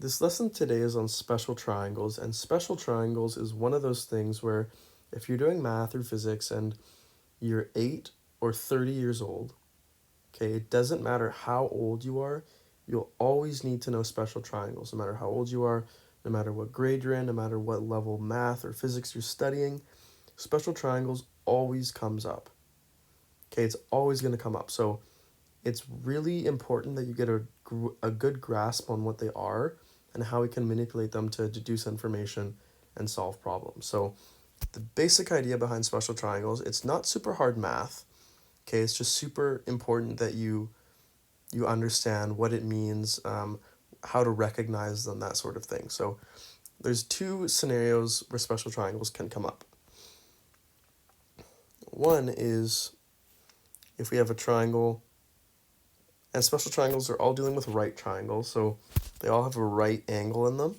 This lesson today is on special triangles, and special triangles is one of those things where if you're doing math or physics and you're 8 or 30 years old, okay, it doesn't matter how old you are, you'll always need to know special triangles, no matter how old you are, no matter what grade you're in, no matter what level of math or physics you're studying, special triangles always comes up. Okay, it's always going to come up. So it's really important that you get a good grasp on what they are and how we can manipulate them to deduce information and solve problems. So the basic idea behind special triangles, it's not super hard math. Okay, it's just super important that you understand what it means, how to recognize them, that sort of thing. So there's two scenarios where special triangles can come up. One is if we have a triangle, and special triangles are all dealing with right triangles, so they all have a right angle in them,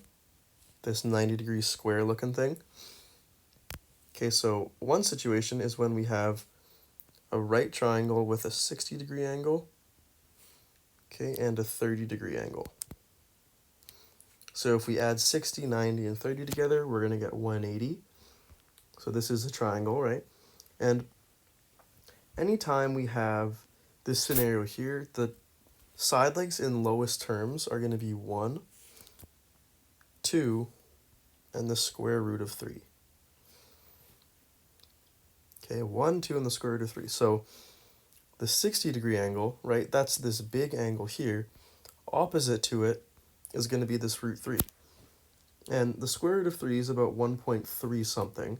this 90-degree square looking thing. Okay, so one situation is when we have a right triangle with a 60-degree angle, okay, and a 30-degree angle. So if we add 60, 90, and 30 together, we're going to get 180. So this is a triangle, right? And anytime we have this scenario here, the side lengths in lowest terms are going to be 1, 2, and the square root of 3. Okay, 1, 2, and the square root of 3. So the 60-degree angle, right, that's this big angle here. Opposite to it is going to be this root 3. And the square root of 3 is about 1.3 something.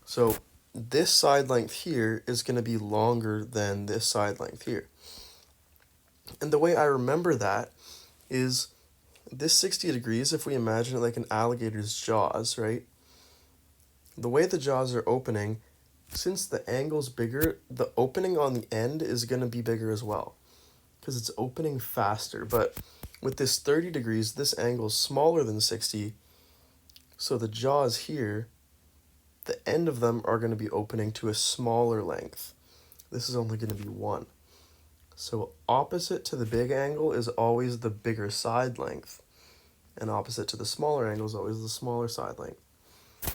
So this side length here is going to be longer than this side length here. And the way I remember that is this 60 degrees, if we imagine it like an alligator's jaws, right? The way the jaws are opening, since the angle's bigger, the opening on the end is going to be bigger as well because it's opening faster. But with this 30 degrees, this angle is smaller than 60, so the jaws here, the end of them are going to be opening to a smaller length. This is only going to be 1. So opposite to the big angle is always the bigger side length, and opposite to the smaller angle is always the smaller side length.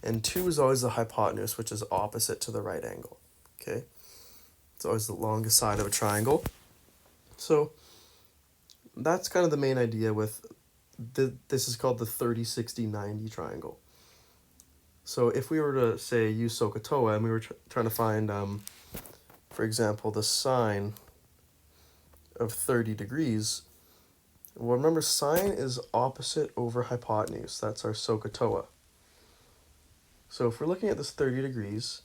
And 2 is always the hypotenuse, which is opposite to the right angle. Okay? It's always the longest side of a triangle. So that's kind of the main idea with this is called the 30, 60, 90 triangle. So if we were to say use SOHCAHTOA and we were trying to find, for example, the sine of 30 degrees, well, remember sine is opposite over hypotenuse. That's our SOHCAHTOA. So if we're looking at this 30 degrees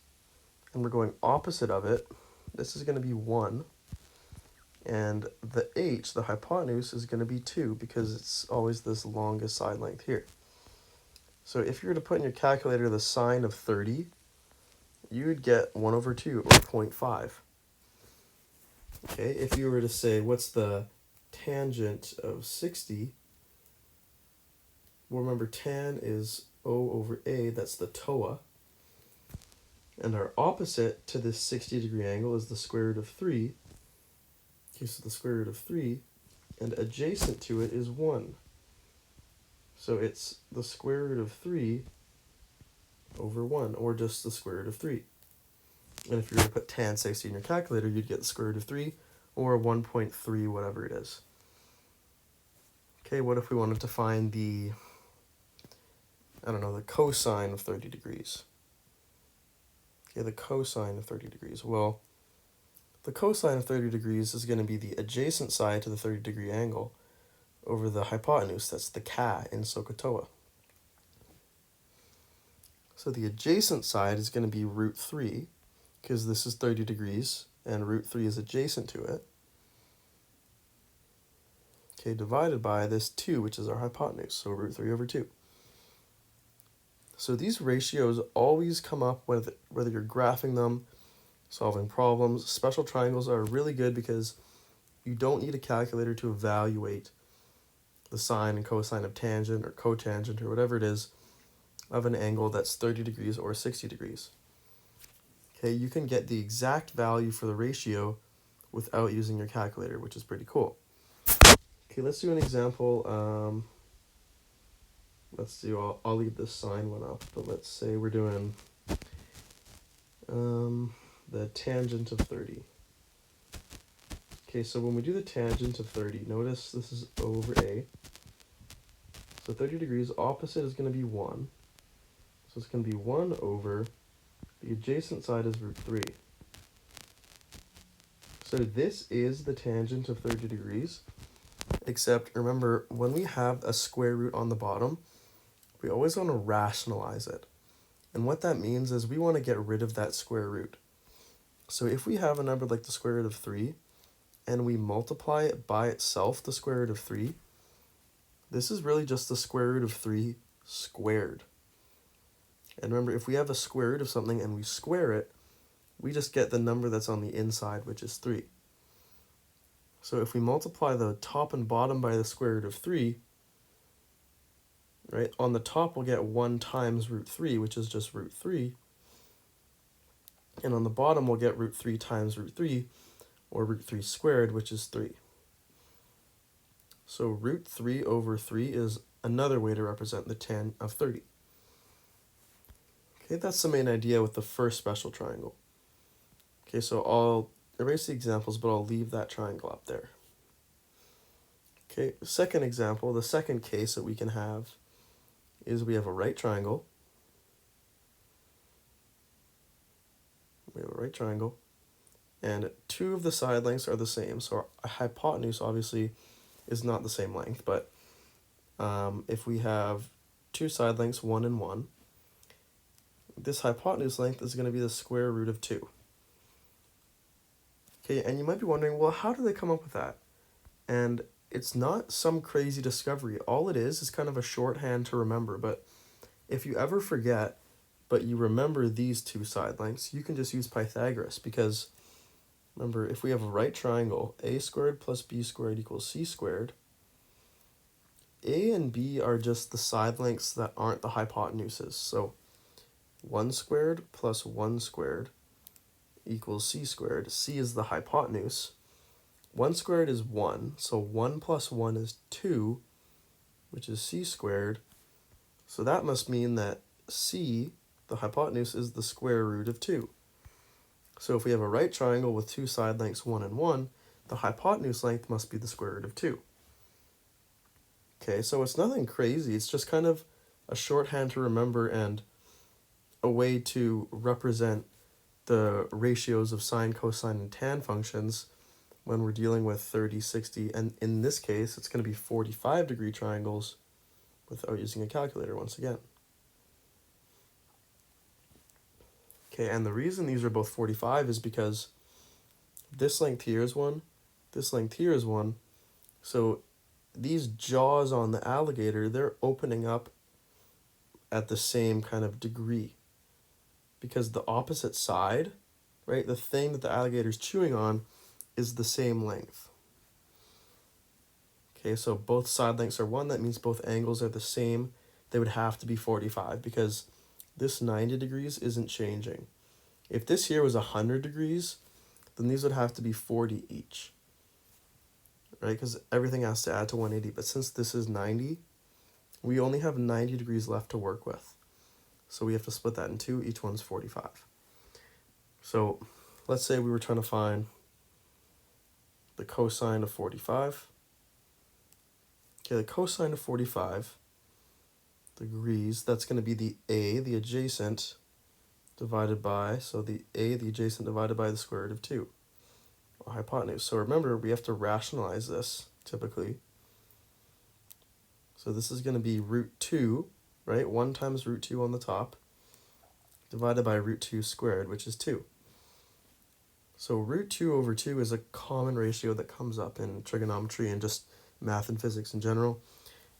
and we're going opposite of it, this is going to be 1. And the h, the hypotenuse, is going to be 2 because it's always this longest side length here. So if you were to put in your calculator the sine of 30, you would get 1 over 2, or 0.5. Okay, if you were to say, what's the tangent of 60? Well, remember, tan is O over A, that's the TOA. And our opposite to this 60-degree angle is the square root of 3. Okay, so the square root of 3, and adjacent to it is 1. So it's the square root of 3 over 1, or just the square root of 3. And if you were to put tan 60 in your calculator, you'd get the square root of 3, or 1.3, whatever it is. Okay, what if we wanted to find the, I don't know, the cosine of 30 degrees? Okay, the cosine of 30 degrees. Well, the cosine of 30 degrees is going to be the adjacent side to the 30-degree angle over the hypotenuse. That's the Ka in SOHCAHTOA. So the adjacent side is going to be root 3, because this is 30 degrees, and root 3 is adjacent to it. Okay, divided by this 2, which is our hypotenuse, so root 3 over 2. So these ratios always come up whether you're graphing them, solving problems. Special triangles are really good because you don't need a calculator to evaluate the sine and cosine of tangent or cotangent or whatever it is of an angle that's 30 degrees or 60 degrees. Okay, you can get the exact value for the ratio without using your calculator, which is pretty cool. Okay, let's do an example. let's do, I'll leave this sine one up, but let's say we're doing the tangent of 30. Okay, so when we do the tangent of 30, notice this is over a. So 30 degrees, opposite is going to be 1. So it's going to be 1 over, the adjacent side is root 3. So this is the tangent of 30 degrees, except remember, when we have a square root on the bottom, we always want to rationalize it. And what that means is we want to get rid of that square root. So if we have a number like the square root of 3, and we multiply it by itself, the square root of 3, this is really just the square root of 3 squared. And remember, if we have a square root of something and we square it, we just get the number that's on the inside, which is 3. So if we multiply the top and bottom by the square root of 3, right, on the top we'll get 1 times root 3, which is just root 3. And on the bottom we'll get root 3 times root 3, or root 3 squared, which is 3. So root 3 over 3 is another way to represent the tan of 30. Okay, that's the main idea with the first special triangle. Okay, so I'll erase the examples, but I'll leave that triangle up there. Okay, second example, the second case that we can have is we have a right triangle. We have a right triangle, and 2 of the side lengths are the same. So our hypotenuse obviously is not the same length, but if we have 2 side lengths, 1 and 1, this hypotenuse length is going to be the square root of 2. Okay, and you might be wondering, well, how do they come up with that? And it's not some crazy discovery. All it is kind of a shorthand to remember, but if you ever forget, but you remember these 2 side lengths, you can just use Pythagoras, because remember, if we have a right triangle, a squared plus b squared equals c squared, a and b are just the side lengths that aren't the hypotenuses. So 1 squared plus 1 squared equals c squared. C is the hypotenuse. 1 squared is 1, so 1 plus 1 is 2, which is c squared. So that must mean that c, the hypotenuse, is the square root of 2. So if we have a right triangle with 2 side lengths, 1 and 1, the hypotenuse length must be the square root of 2. Okay, so it's nothing crazy. It's just kind of a shorthand to remember and a way to represent the ratios of sine, cosine, and tan functions when we're dealing with 30, 60, and in this case, it's going to be 45-degree triangles without using a calculator once again. Okay, and the reason these are both 45 is because this length here is 1, this length here is 1, so these jaws on the alligator, they're opening up at the same kind of degree, because the opposite side, right, the thing that the alligator's chewing on is the same length. Okay, so both side lengths are 1, that means both angles are the same. They would have to be 45, because this 90 degrees isn't changing. If this here was 100 degrees, then these would have to be 40 each, right, because everything has to add to 180, but since this is 90, we only have 90 degrees left to work with. So we have to split that in 2, each one's 45. So let's say we were trying to find the cosine of 45. Okay, the cosine of 45 degrees, that's going to be the a, the adjacent, divided by, so the a, the adjacent, divided by the square root of 2, or hypotenuse. So remember, we have to rationalize this, typically. So this is going to be root 2, right? 1 times root 2 on the top, divided by root 2 squared, which is 2. So root 2 over 2 is a common ratio that comes up in trigonometry and just math and physics in general.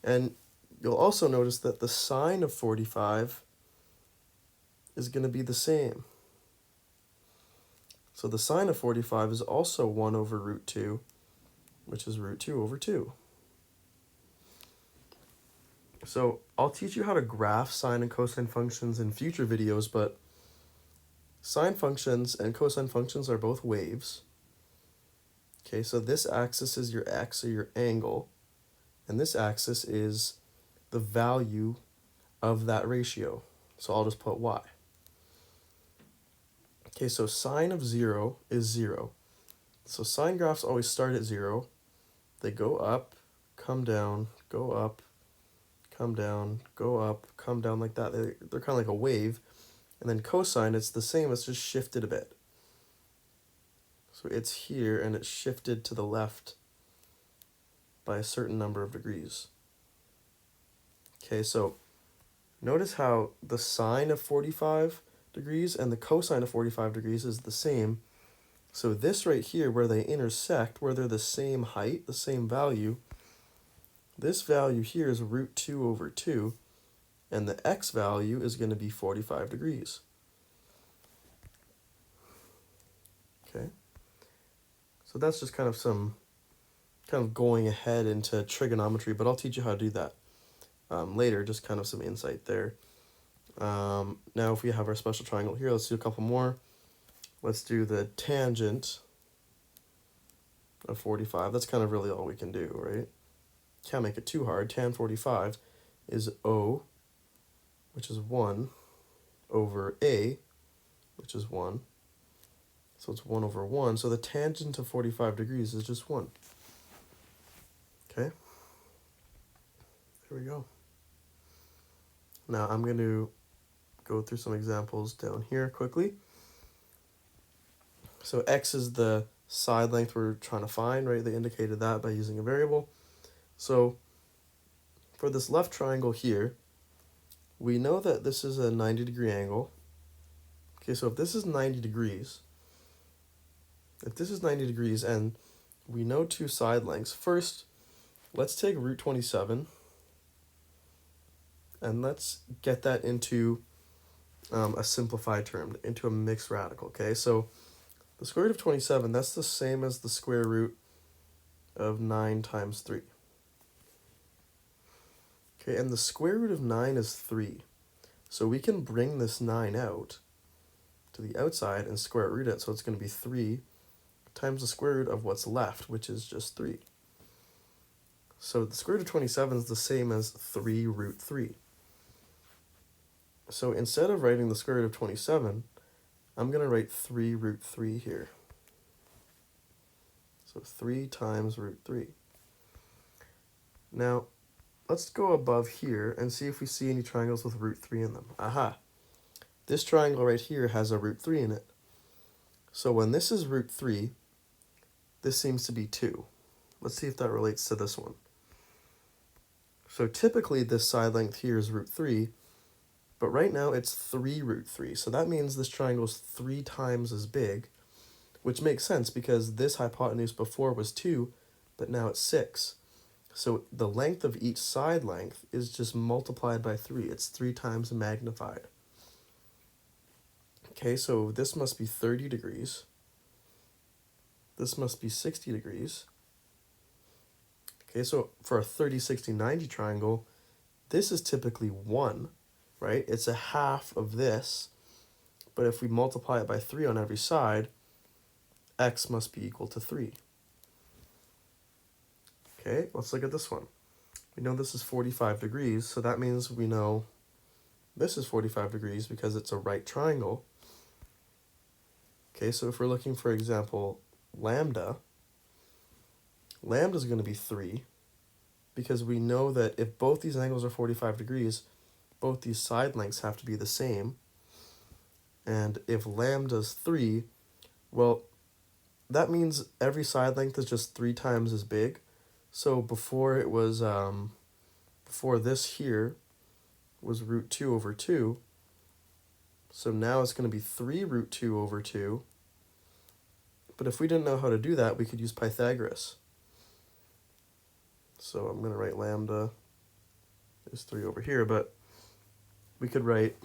And you'll also notice that the sine of 45 is going to be the same. So the sine of 45 is also 1 over root 2, which is root 2 over 2. So I'll teach you how to graph sine and cosine functions in future videos, but sine functions and cosine functions are both waves. Okay, so this axis is your x, or your angle, and this axis is the value of that ratio. So I'll just put y. Okay, so sine of 0 is 0. So sine graphs always start at 0. They go up, come down, go up, come down, go up, come down like that. They're kind of like a wave. And then cosine, it's the same, it's just shifted a bit. So it's here and it's shifted to the left by a certain number of degrees. Okay, so notice how the sine of 45 degrees and the cosine of 45 degrees is the same. So this right here, where they intersect, where they're the same height, the same value, this value here is root 2 over 2, and the x value is going to be 45 degrees. Okay, so that's just kind of going ahead into trigonometry, but I'll teach you how to do that later, just kind of some insight there. Now if we have our special triangle here, let's do a couple more. Let's do the tangent of 45. That's kind of really all we can do, right? Can't make it too hard. Tan 45 is O, which is 1, over A, which is 1. So it's 1 over 1. So the tangent of 45 degrees is just 1. Okay? There we go. Now I'm going to go through some examples down here quickly. So x is the side length we're trying to find, right? They indicated that by using a variable. So for this left triangle here, we know that this is a 90-degree angle. Okay, so if this is 90 degrees, and we know two side lengths, first, let's take root 27, and let's get that into a simplified term, into a mixed radical, okay? So the square root of 27, that's the same as the square root of 9 times 3. Okay, and the square root of 9 is 3. So we can bring this 9 out to the outside and square root it, so it's going to be 3 times the square root of what's left, which is just 3. So the square root of 27 is the same as 3 root 3. So instead of writing the square root of 27, I'm going to write 3 root 3 here. So 3 times root 3. Now, let's go above here and see if we see any triangles with root 3 in them. Aha! This triangle right here has a root 3 in it. So when this is root 3, this seems to be 2. Let's see if that relates to this one. So typically this side length here is root 3, but right now it's 3 root 3. So that means this triangle is 3 times as big, which makes sense because this hypotenuse before was 2, but now it's 6. So the length of each side length is just multiplied by 3. It's 3 times magnified. Okay, so this must be 30 degrees. This must be 60 degrees. Okay, so for a 30, 60, 90 triangle, this is typically 1, right? It's a half of this, but if we multiply it by 3 on every side, x must be equal to 3. Okay, let's look at this one. We know this is 45 degrees, so that means we know this is 45 degrees because it's a right triangle. Okay, so if we're looking for example lambda is going to be 3 because we know that if both these angles are 45 degrees, both these side lengths have to be the same. And if lambda is 3, well, that means every side length is just 3 times as big. So before it was, before this here was root 2 over 2, so now it's going to be 3 root 2 over 2. But if we didn't know how to do that, we could use Pythagoras. So I'm going to write lambda is 3 over here, but we could write,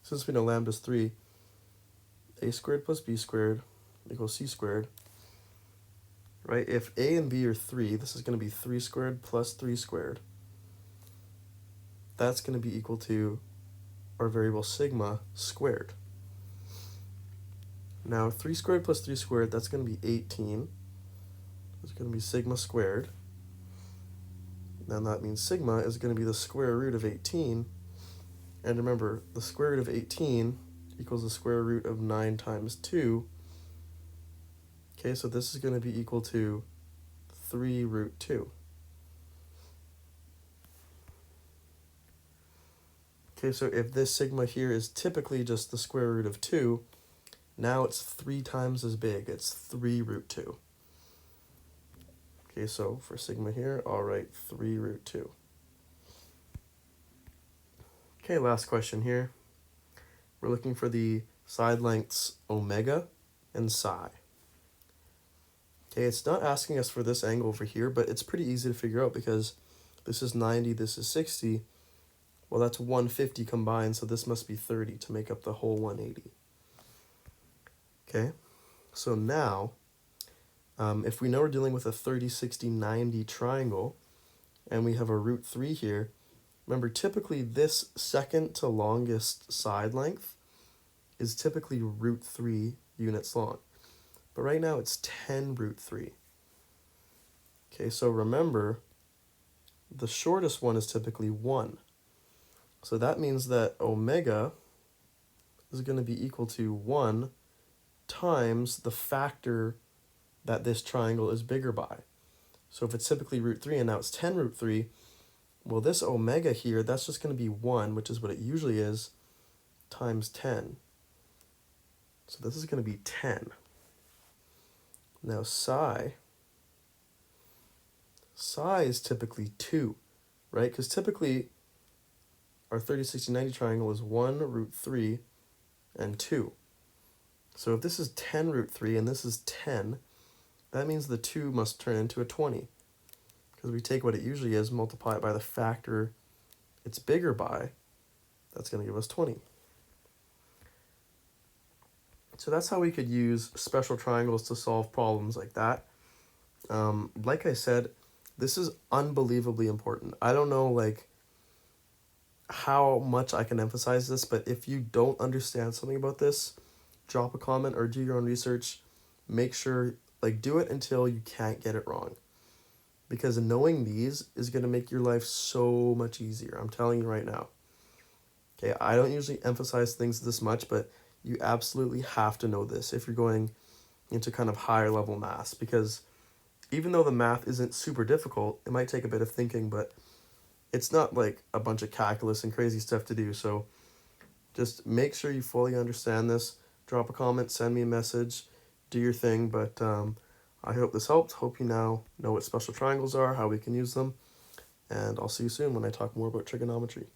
since we know lambda is 3, a squared plus b squared equals c squared. Right? If a and b are 3, this is going to be 3 squared plus 3 squared. That's going to be equal to our variable sigma squared. Now 3 squared plus 3 squared, that's going to be 18. It's going to be sigma squared. then that means sigma is going to be the square root of 18. And remember, the square root of 18 equals the square root of 9 times 2. Okay, so this is going to be equal to 3 root 2. Okay, so if this sigma here is typically just the square root of 2, now it's 3 times as big. It's 3 root 2. Okay, so for sigma here, I'll write 3 root 2. Okay, last question here. We're looking for the side lengths omega and psi. Okay, it's not asking us for this angle over here, but it's pretty easy to figure out because this is 90, this is 60. Well, that's 150 combined, so this must be 30 to make up the whole 180. Okay, so now, if we know we're dealing with a 30, 60, 90 triangle, and we have a root 3 here, remember, typically this second to longest side length is typically root 3 units long. But right now it's 10 root 3. Okay, so remember, the shortest one is typically 1. So that means that omega is going to be equal to 1 times the factor that this triangle is bigger by. So if it's typically root 3 and now it's 10 root 3, well, this omega here, that's just going to be 1, which is what it usually is, times 10. So this is going to be 10. Now psi is typically 2, right? Because typically our 30, 60, 90 triangle is 1 root 3 and 2. So if this is 10 root 3 and this is 10, that means the 2 must turn into a 20. Because we take what it usually is, multiply it by the factor it's bigger by, that's going to give us 20. So that's how we could use special triangles to solve problems like that. Like I said, this is unbelievably important. I don't know how much I can emphasize this, but if you don't understand something about this, drop a comment or do your own research. Make sure, do it until you can't get it wrong. Because knowing these is going to make your life so much easier. I'm telling you right now. Okay, I don't usually emphasize things this much, but you absolutely have to know this if you're going into kind of higher level math. Because even though the math isn't super difficult, it might take a bit of thinking, but it's not like a bunch of calculus and crazy stuff to do. So just make sure you fully understand this. Drop a comment, send me a message, do your thing. But I hope this helped. Hope you now know what special triangles are, how we can use them. And I'll see you soon when I talk more about trigonometry.